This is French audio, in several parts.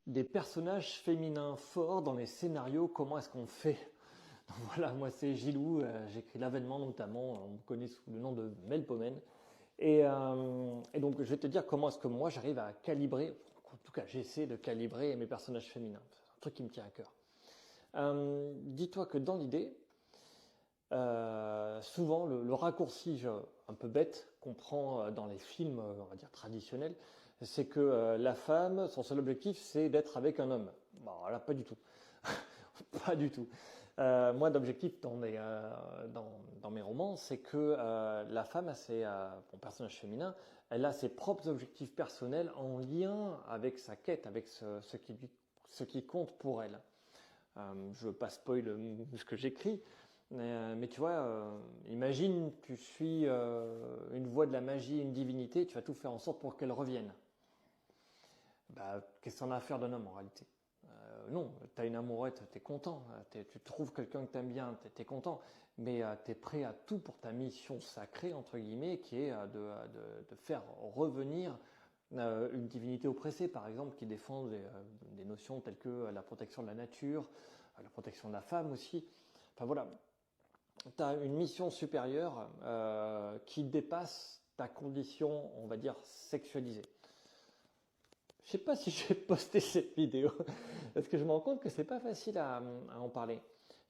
Des personnages féminins forts dans les scénarios, comment est-ce qu'on fait? Donc voilà, moi c'est Gilou, j'écris l'avènement notamment, on me connaît sous le nom de Melpomène. Et donc je vais te dire comment est-ce que moi j'arrive à calibrer, en tout cas j'essaie de calibrer mes personnages féminins. C'est un truc qui me tient à cœur. Dis-toi que dans l'idée, souvent le raccourci un peu bête qu'on prend dans les films, on va dire traditionnels, c'est que la femme, son seul objectif, c'est d'être avec un homme. Bon, là, pas du tout. Pas du tout. Moi, l'objectif dans mes romans, c'est que la femme, mon personnage féminin, elle a ses propres objectifs personnels en lien avec sa quête, avec ce qui compte pour elle. Je veux pas spoil ce que j'écris, mais tu vois, imagine, tu suis une voie de la magie, une divinité, tu vas tout faire en sorte pour qu'elle revienne. Bah, qu'est-ce qu'on a à faire d'un homme en réalité? Non, tu as une amourette, tu es content, tu trouves quelqu'un que tu aimes bien, tu es content, mais tu es prêt à tout pour ta mission sacrée, entre guillemets, qui est de faire revenir une divinité oppressée, par exemple, qui défend des notions telles que la protection de la nature, la protection de la femme aussi. Enfin voilà, tu as une mission supérieure qui dépasse ta condition, on va dire, sexualisée. Je sais pas si je vais poster cette vidéo parce que je me rends compte que c'est pas facile à en parler.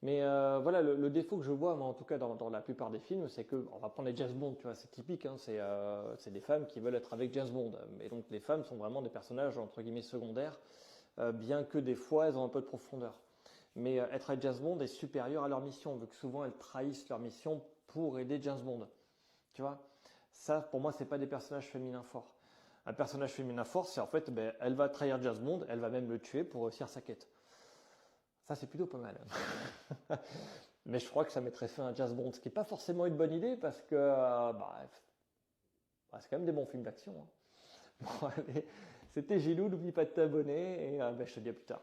Mais voilà, le défaut que je vois, moi, en tout cas dans la plupart des films, c'est que, on va prendre les James Bond, tu vois, c'est typique, hein, c'est des femmes qui veulent être avec James Bond. Et donc les femmes sont vraiment des personnages entre guillemets secondaires, bien que des fois elles ont un peu de profondeur. Mais être avec James Bond est supérieur à leur mission, vu que souvent elles trahissent leur mission pour aider James Bond. Tu vois, ça pour moi c'est pas des personnages féminins forts. Un personnage féminin fort, c'est en fait, ben, elle va trahir James Bond, elle va même le tuer pour réussir sa quête. Ça, c'est plutôt pas mal. Mais je crois que ça mettrait fin à James Bond, ce qui n'est pas forcément une bonne idée parce que c'est quand même des bons films d'action. Hein. Bon, allez, c'était Gilou, n'oublie pas de t'abonner et ben, je te dis à plus tard.